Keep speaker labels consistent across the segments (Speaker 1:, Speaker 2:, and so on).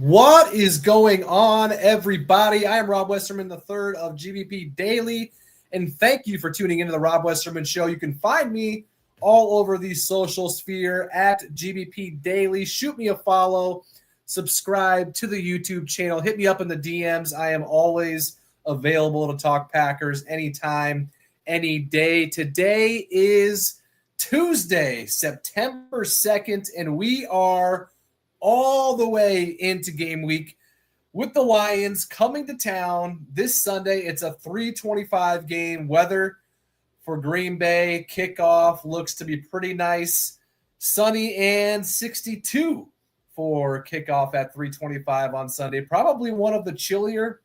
Speaker 1: What is going on, everybody? I am Rob Westerman III of GBP Daily, and thank you for tuning into the Rob Westerman Show. You can find me all over the social sphere at GBP Daily. Shoot me a follow, subscribe to the YouTube channel, hit me up in the DMs. I am always available to talk Packers anytime, any day. Today is Tuesday, September 2nd, and we are all the way into game week with the Lions coming to town this Sunday. It's a 3:25 game. Weather for Green Bay. Kickoff looks to be pretty nice. Sunny and 62 for kickoff at 3:25 on Sunday. Probably one of the chillier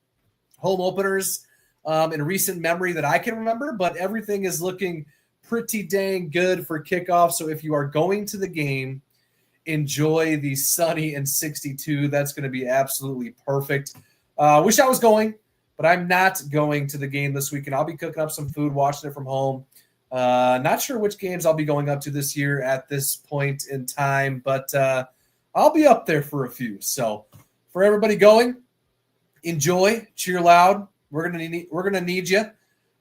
Speaker 1: home openers in recent memory that I can remember, but everything is looking pretty dang good for kickoff. So if you are going to the game, enjoy the sunny and 62. That's going to be absolutely perfect. Wish I was going, but I'm not going to the game this weekend. I'll be cooking up some food, watching it from home. Not sure which games I'll be going up to this year at this point in time, but I'll be up there for a few. So for everybody going, enjoy, cheer loud. We're gonna need you.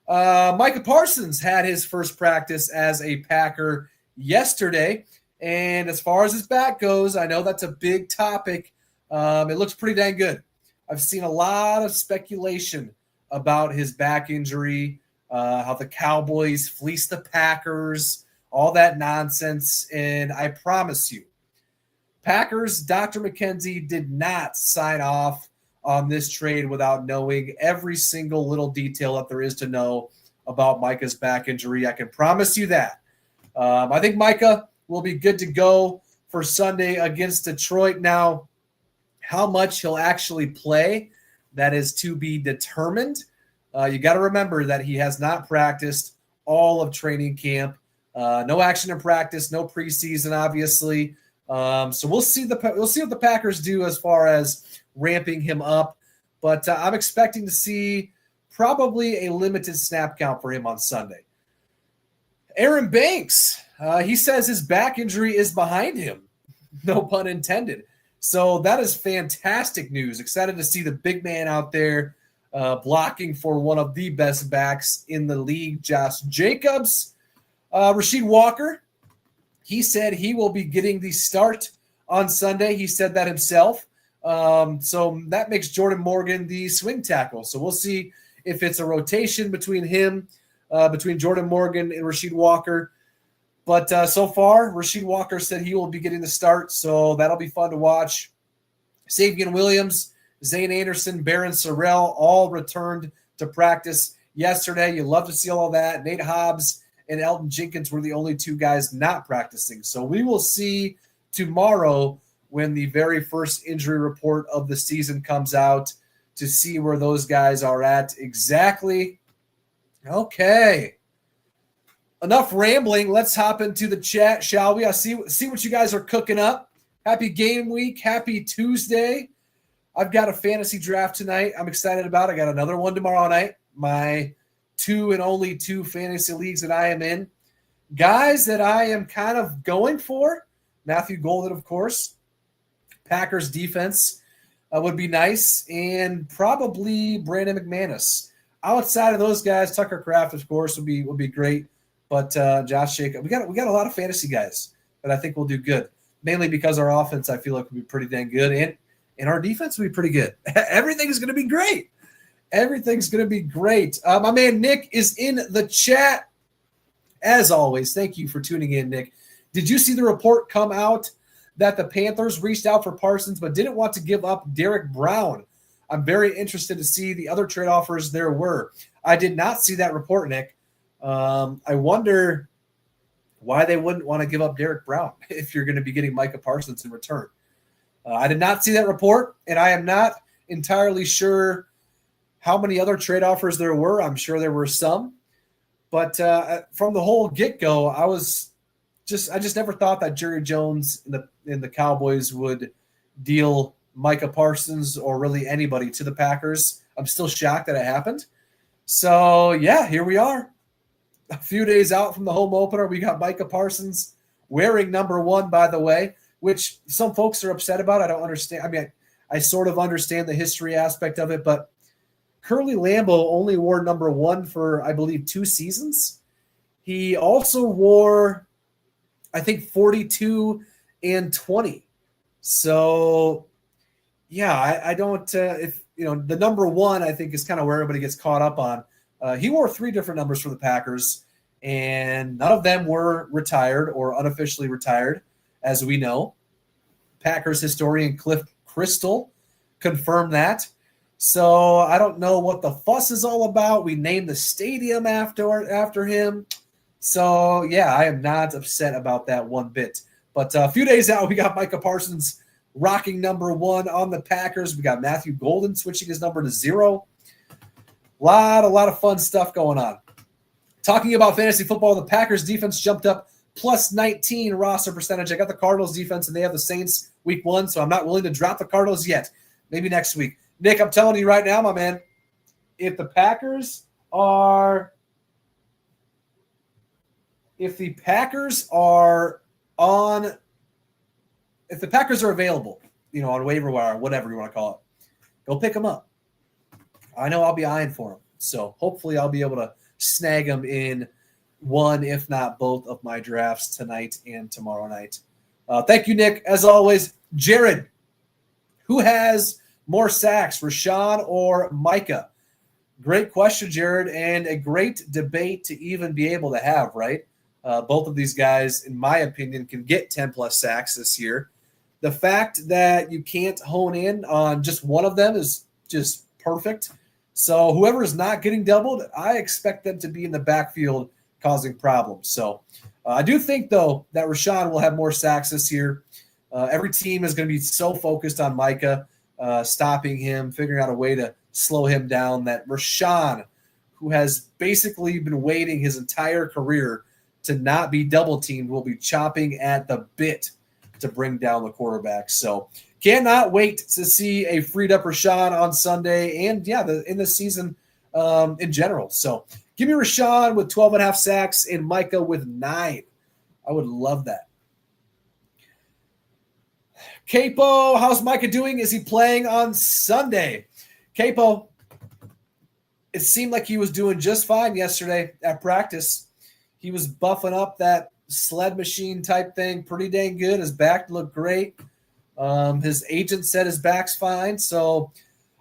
Speaker 1: Micah Parsons had his first practice as a Packer yesterday. And as far as his back goes, I know that's a big topic. It looks pretty dang good. I've seen a lot of speculation about his back injury, how the Cowboys fleeced the Packers, all that nonsense. And I promise you, Packers, Dr. McKenzie did not sign off on this trade without knowing every single little detail that there is to know about Micah's back injury. I can promise you that. I think Micah will be good to go for Sunday against Detroit. Now, how much he'll actually play, that is to be determined. You got to remember that he has not practiced all of training camp. No action in practice, no preseason, obviously. So we'll see what the Packers do as far as ramping him up. But I'm expecting to see probably a limited snap count for him on Sunday. Aaron Banks, he says his back injury is behind him. No pun intended. So that is fantastic news. Excited to see the big man out there blocking for one of the best backs in the league, Josh Jacobs. Rasheed Walker, he said he will be getting the start on Sunday. He said that himself. So that makes Jordan Morgan the swing tackle. So we'll see if it's a rotation between him, between Jordan Morgan and Rasheed Walker. But so far, Rasheed Walker said he will be getting the start, so that'll be fun to watch. Savion Williams, Zane Anderson, Baron Sorrell all returned to practice yesterday. You love to see all of that. Nate Hobbs and Elton Jenkins were the only two guys not practicing. So we will see tomorrow when the very first injury report of the season comes out to see where those guys are at exactly. Okay. Enough rambling. Let's hop into the chat, shall we? I see what you guys are cooking up. Happy game week. Happy Tuesday. I've got a fantasy draft tonight I'm excited about. I got another one tomorrow night. My 2 and only 2 fantasy leagues that I am in. Guys that I am kind of going for. Matthew Golden, of course. Packers defense would be nice. And probably Brandon McManus. Outside of those guys, Tucker Kraft, of course, would be great. But Josh Jacobs, we got a lot of fantasy guys that I think will do good. Mainly because our offense, I feel like, will be pretty dang good, and our defense will be pretty good. Everything's going to be great. Everything's going to be great. My man Nick is in the chat. As always, thank you for tuning in, Nick. Did you see the report come out that the Panthers reached out for Parsons but didn't want to give up Derek Brown? I'm very interested to see the other trade offers there were. I did not see that report, Nick. I wonder why they wouldn't want to give up Derek Brown if you're going to be getting Micah Parsons in return. I did not see that report, and I am not entirely sure how many other trade offers there were. I'm sure there were some. But from the whole get-go, I just never thought that Jerry Jones and the Cowboys would deal Micah Parsons or really anybody to the Packers. I'm still shocked that it happened. So, yeah, here we are. A few days out from the home opener, we got Micah Parsons wearing number 1, by the way, which some folks are upset about. I don't understand. I mean, I sort of understand the history aspect of it, but Curly Lambeau only wore number 1 for, I believe, 2 seasons. He also wore, I think, 42 and 20. So, yeah, I don't, if, the number 1, I think, is kind of where everybody gets caught up on. He wore 3 different numbers for the Packers, and none of them were retired or unofficially retired, as we know. Packers historian Cliff Crystal confirmed that. So I don't know what the fuss is all about. We named the stadium after him. So, yeah, I am not upset about that one bit. But a few days out, we got Micah Parsons rocking number 1 on the Packers. We got Matthew Golden switching his number to 0. A lot of fun stuff going on. Talking about fantasy football, the Packers defense jumped up plus 19 roster percentage. I got the Cardinals defense, and they have the Saints week 1, so I'm not willing to drop the Cardinals yet. Maybe next week. Nick, I'm telling you right now, my man, if the Packers are available, on waiver wire, whatever you want to call it, go pick them up. I know I'll be eyeing for them. So hopefully I'll be able to snag them in one, if not both, of my drafts tonight and tomorrow night. Thank you, Nick. As always, Jared, who has more sacks, Rashawn or Micah? Great question, Jared, and a great debate to even be able to have, right? Both of these guys, in my opinion, can get 10-plus sacks this year. The fact that you can't hone in on just one of them is just perfect. So whoever is not getting doubled, I expect them to be in the backfield causing problems. So I do think, though, that Rashawn will have more sacks this year. Every team is going to be so focused on Micah, stopping him, figuring out a way to slow him down, that Rashawn, who has basically been waiting his entire career to not be double-teamed, will be chopping at the bit to bring down the quarterback. So cannot wait to see a freed-up Rashawn on Sunday and, in the season in general. So give me Rashawn with 12.5 sacks and Micah with 9. I would love that. Capo, how's Micah doing? Is he playing on Sunday? Capo, it seemed like he was doing just fine yesterday at practice. He was buffing up that sled machine type thing pretty dang good. His back looked great. His agent said his back's fine. So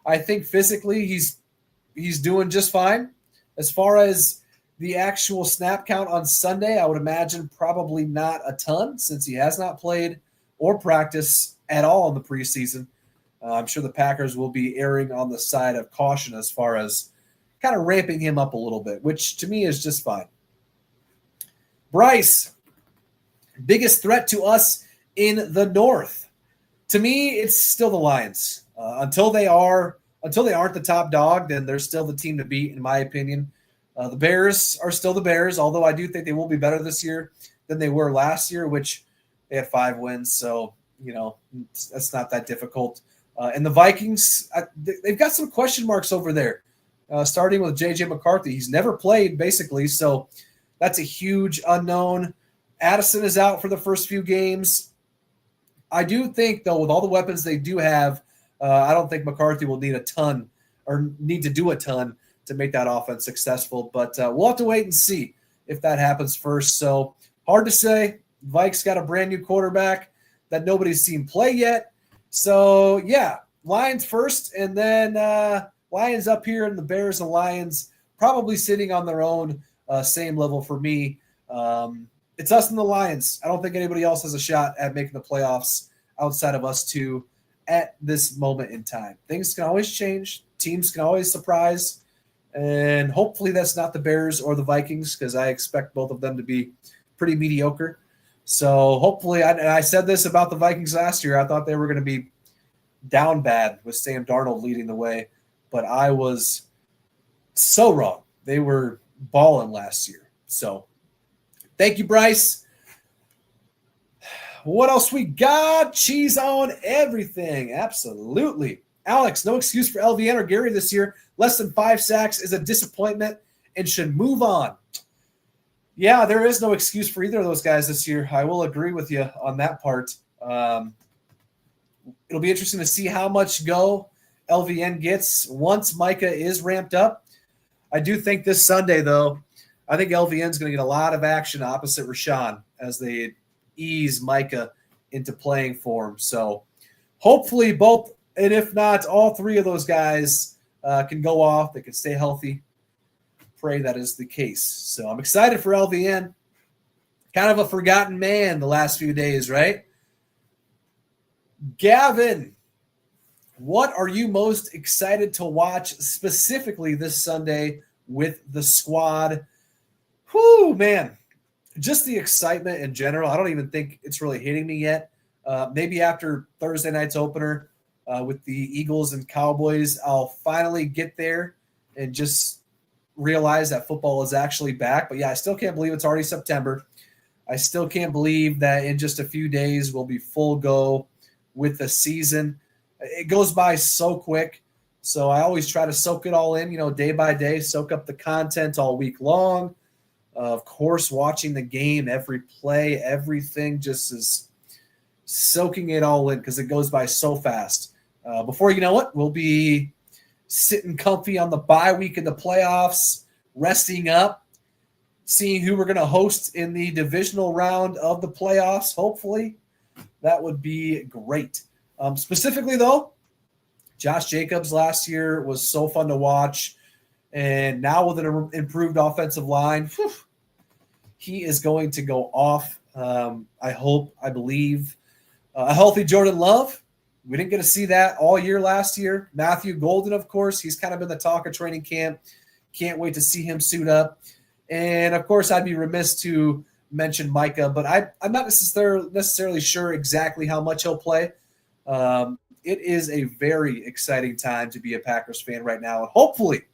Speaker 1: I think physically he's doing just fine. As far as the actual snap count on Sunday, I would imagine probably not a ton, since he has not played or practiced at all in the preseason. I'm sure the Packers will be erring on the side of caution as far as kind of ramping him up a little bit, which to me is just fine. Bryce, biggest threat to us in the North. To me, it's still the Lions. Until they aren't the top dog, then they're still the team to beat, in my opinion. The Bears are still the Bears, although I do think they will be better this year than they were last year, which they had 5 wins. So, that's not that difficult. And the Vikings, they've got some question marks over there, starting with J.J. McCarthy. He's never played, basically, so that's a huge unknown. Addison is out for the first few games. I do think, though, with all the weapons they do have, I don't think McCarthy will need a ton or need to do a ton to make that offense successful. But we'll have to wait and see if that happens first. So hard to say. Vikes got a brand new quarterback that nobody's seen play yet. So, yeah, Lions first, and then Lions up here, and the Bears and Lions probably sitting on their own same level for me. It's us and the Lions. I don't think anybody else has a shot at making the playoffs outside of us two at this moment in time. Things can always change. Teams can always surprise. And hopefully that's not the Bears or the Vikings, because I expect both of them to be pretty mediocre. So hopefully, I said this about the Vikings last year, I thought they were going to be down bad with Sam Darnold leading the way, but I was so wrong. They were balling last year. So thank you, Bryce. What else we got? Cheese on everything. Absolutely. Alex, no excuse for LVN or Gary this year. Less than 5 sacks is a disappointment and should move on. Yeah, there is no excuse for either of those guys this year. I will agree with you on that part. It'll be interesting to see how much go LVN gets once Micah is ramped up. I do think this Sunday, though, I think LVN is going to get a lot of action opposite Rashawn as they ease Micah into playing form. So hopefully both, and if not, all three of those guys can go off. They can stay healthy. Pray that is the case. So I'm excited for LVN. Kind of a forgotten man the last few days, right? Gavin, what are you most excited to watch specifically this Sunday with the squad? Whew, man. Just the excitement in general. I don't even think it's really hitting me yet. Maybe after Thursday night's opener with the Eagles and Cowboys, I'll finally get there and just realize that football is actually back. But yeah, I still can't believe it's already September. I still can't believe that in just a few days we'll be full go with the season. It goes by so quick. So I always try to soak it all in, day by day, soak up the content all week long. Of course, watching the game, every play, everything just is soaking it all in because it goes by so fast. Before you know it, we'll be sitting comfy on the bye week in the playoffs, resting up, seeing who we're going to host in the divisional round of the playoffs, hopefully. That would be great. Specifically, though, Josh Jacobs last year was so fun to watch. And now with an improved offensive line, he is going to go off. I believe. A healthy Jordan Love. We didn't get to see that all year last year. Matthew Golden, of course, he's kind of been the talk of training camp. Can't wait to see him suit up. And, of course, I'd be remiss to mention Micah, but I'm not necessarily sure exactly how much he'll play. It is a very exciting time to be a Packers fan right now. And hopefully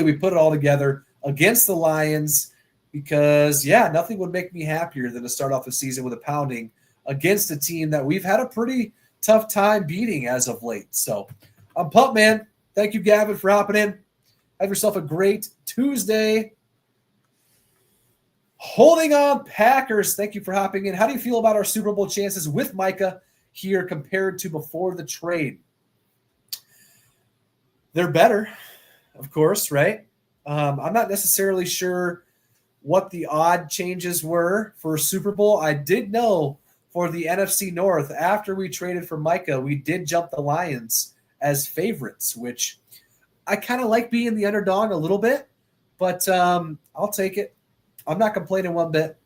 Speaker 1: we put it all together against the Lions because, nothing would make me happier than to start off the season with a pounding against a team that we've had a pretty tough time beating as of late. So I'm pumped, man. Thank you, Gavin, for hopping in. Have yourself a great Tuesday. Holding on, Packers. Thank you for hopping in. How do you feel about our Super Bowl chances with Micah here compared to before the trade? They're better, of course, right? I'm not necessarily sure what the odd changes were for Super Bowl. I did know for the NFC North, after we traded for Micah, we did jump the Lions as favorites, which I kind of like being the underdog a little bit, but I'll take it. I'm not complaining one bit.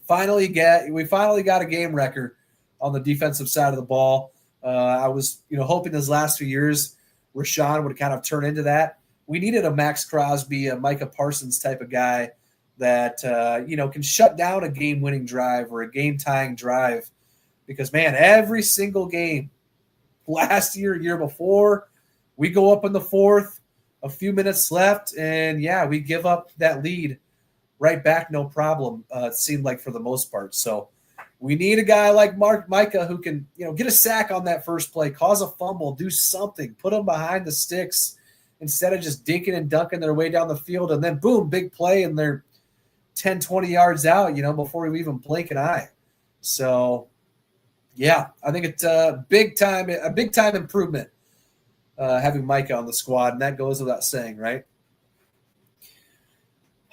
Speaker 1: We finally got a game record on the defensive side of the ball. I was, hoping those last few years Rashawn would kind of turn into that. We needed a Max Crosby, a Micah Parsons type of guy that can shut down a game-winning drive or a game-tying drive. Because man, every single game last year before, we go up in the fourth, a few minutes left, and we give up that lead right back, no problem. It seemed like for the most part. So we need a guy like Micah who can, get a sack on that first play, cause a fumble, do something, put them behind the sticks instead of just dinking and dunking their way down the field. And then boom, big play. And they're 10, 20 yards out, before we even blink an eye. So I think it's a big time improvement having Micah on the squad. And that goes without saying, right?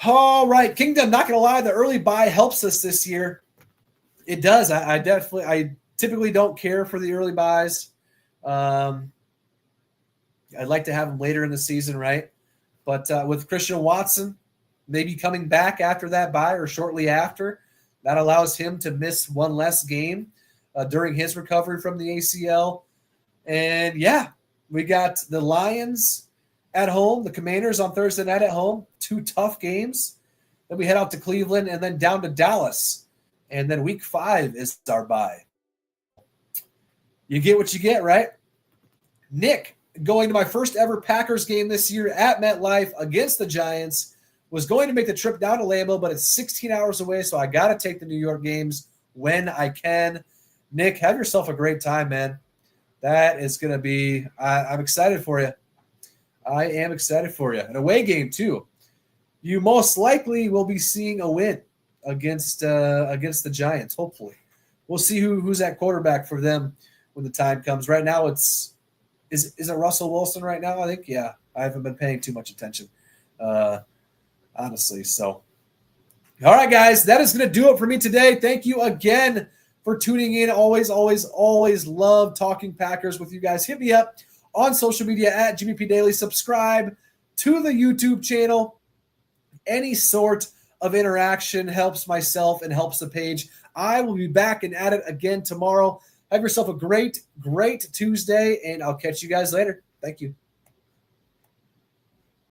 Speaker 1: All right, Kingdom, not going to lie, the early buy helps us this year. It does. I typically don't care for the early buys. I'd like to have them later in the season, right? But with Christian Watson maybe coming back after that buy or shortly after, that allows him to miss one less game during his recovery from the ACL. And we got the Lions at home, the Commanders on Thursday night at home, 2 tough games. Then we head out to Cleveland and then down to Dallas. And then week 5 is our bye. You get what you get, right? Nick, going to my first ever Packers game this year at MetLife against the Giants, was going to make the trip down to Lambeau, but it's 16 hours away, so I got to take the New York games when I can. Nick, have yourself a great time, man. That is going to be – I'm excited for you. I am excited for you. An away game, too. You most likely will be seeing a win against the Giants, hopefully. We'll see who's at quarterback for them when the time comes. Right now, is it Russell Wilson right now? I think, yeah. I haven't been paying too much attention, honestly. So, all right, guys, that is going to do it for me today. Thank you again for tuning in. Always love talking Packers with you guys. Hit me up on social media at GBP Daily. Subscribe to the YouTube channel. Any sort of interaction helps myself and helps the page. I will be back and at it again tomorrow. Have yourself a great Tuesday, and I'll catch you guys later. Thank you.